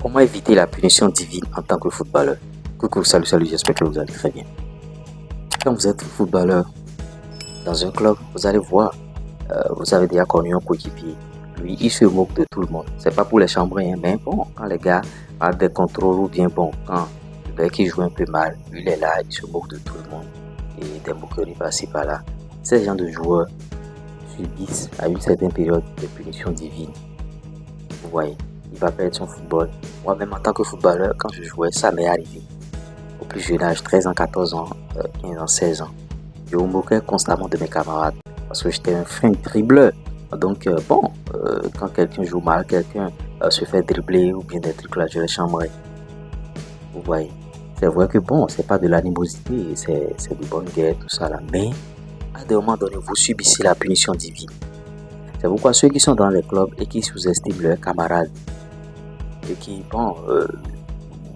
Comment éviter la punition divine en tant que footballeur? Coucou, salut, j'espère que vous allez très bien. Quand vous êtes footballeur dans un club, vous allez voir, vous avez déjà connu un coéquipier. Lui, il se moque de tout le monde. C'est pas pour les chambrer, hein, mais bon, quand les gars parlent des contrôles ou bien bon, quand le mec qui joue un peu mal, lui il est là, il se moque de tout le monde. Et des moqueries par-ci par-là. Ces gens de joueurs subissent à une certaine période des punitions divines. Vous voyez, il va perdre son football. Moi-même, en tant que footballeur, quand je jouais, ça m'est arrivé. Au plus jeune âge, 13 ans, 14 ans, 15 ans, 16 ans. Je me moquais constamment de mes camarades parce que j'étais un fin dribbleur. Donc, quand quelqu'un joue mal, quelqu'un se fait dribbler ou bien des trucs là, je les chambrais. Vous voyez, c'est vrai que bon, c'est pas de l'animosité, c'est de bonne guerre, tout ça là. Mais à des moments donnés, vous subissez la punition divine. C'est pourquoi ceux qui sont dans les clubs et qui sous-estiment leurs camarades et qui,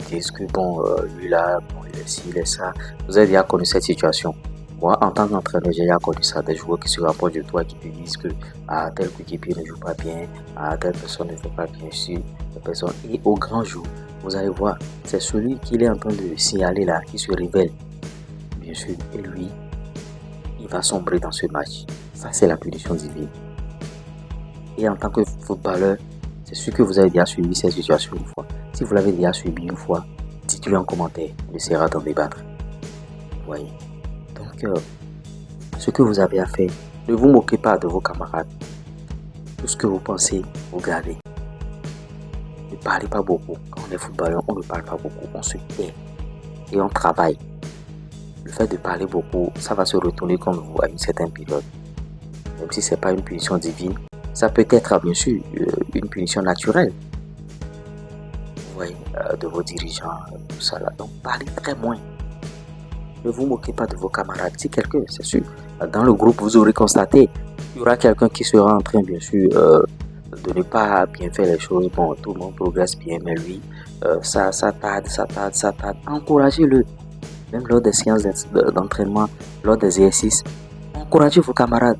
disent que lui là, il est ci, il est ça. Vous avez déjà connu cette situation. Moi, en tant qu'entraîneur, j'ai déjà connu ça. Des joueurs qui se rapprochent de toi, qui te disent que tel coéquipier ne joue pas bien, telle personne ne fait pas bien sur telle personne. Et au grand jour, vous allez voir, c'est celui qui est en train de signaler là, qui se révèle. Bien sûr, et lui, il va sombrer dans ce match. Ça, c'est la punition divine. Et en tant que footballeur, c'est sûr que vous avez déjà suivi cette situation une fois. Si vous l'avez déjà subi une fois, dites-le en commentaire. On essaiera d'en débattre. Vous voyez. Donc, ce que vous avez à faire, ne vous moquez pas de vos camarades. Tout ce que vous pensez, vous gardez. Ne parlez pas beaucoup. Quand on est footballeur, on ne parle pas beaucoup. On se tait. Et on travaille. Le fait de parler beaucoup, ça va se retourner contre vous à une certaine période. Même si ce n'est pas une punition divine, ça peut être bien sûr une punition naturelle. Vous voyez, de vos dirigeants, tout ça là. Donc, parlez très moins. Ne vous moquez pas de vos camarades. Si quelqu'un, c'est sûr, dans le groupe, vous aurez constaté, il y aura quelqu'un qui sera en train, bien sûr, de ne pas bien faire les choses. Bon, tout le monde progresse bien, mais lui, ça tarde. Encouragez-le. Même lors des séances d'entraînement, lors des exercices, encouragez vos camarades.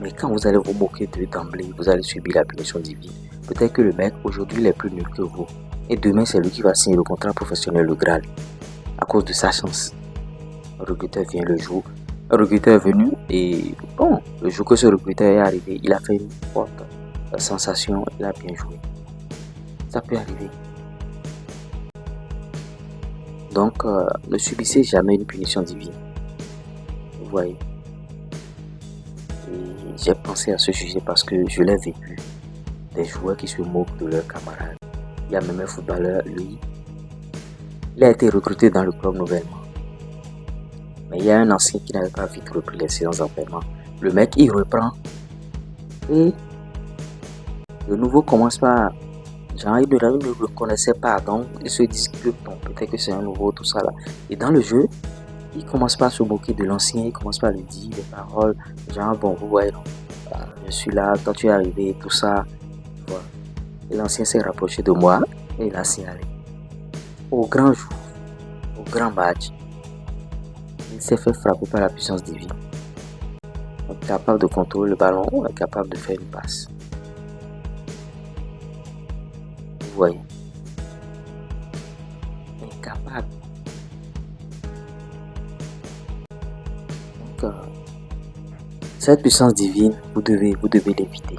Mais quand vous allez vous moquer d'eux d'emblée, vous allez subir la punition divine. Peut-être que le mec, aujourd'hui, il est plus nul que vous. Et demain, c'est lui qui va signer le contrat professionnel, le Graal. À cause de sa chance. Un recruteur vient le jour. Un recruteur est venu et bon, le jour que ce recruteur est arrivé, il a fait une forte sensation, il a bien joué. Ça peut arriver. Donc, ne subissez jamais une punition divine. Vous voyez. Et j'ai pensé à ce sujet parce que je l'ai vécu. Des joueurs qui se moquent de leurs camarades. Il y a même un footballeur, lui, il a été recruté dans le club nouvellement. Mais il y a un ancien qui n'avait pas vite repris les séances d'entraînement. Le mec, il reprend. Et le nouveau commence par... Genre, il ne le reconnaissait pas. Donc, il se dit que bon, peut-être que c'est un nouveau, tout ça là. Et dans le jeu, il commence pas à se moquer de l'ancien. Il commence pas à lui dire des paroles. Genre, bon, vous voyez, je suis là, quand tu es arrivé, tout ça. Voilà. Et l'ancien s'est rapproché de moi et il a signalé. Au grand jour, au grand match, il s'est fait frapper par la puissance divine. Incapable de contrôler le ballon, incapable de faire une passe. Vous voyez. Incapable. Donc, cette puissance divine, vous devez l'éviter.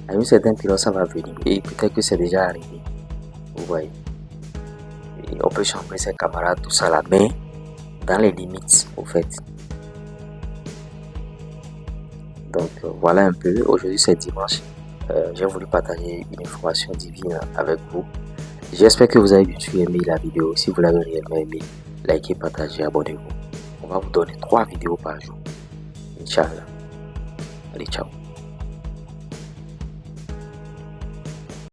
À une certaine période, ça va venir. Et peut-être que c'est déjà arrivé. Vous voyez. Et on peut chambrer ses camarades, tout ça là, mais dans les limites, au fait. Donc, voilà un peu. Aujourd'hui, c'est dimanche. J'ai voulu partager une information divine avec vous. J'espère que vous avez bien sûr aimé la vidéo. Si vous l'avez réellement aimé, likez, partagez, abonnez-vous. On va vous donner 3 vidéos par jour. Inch'Allah. Allez, ciao.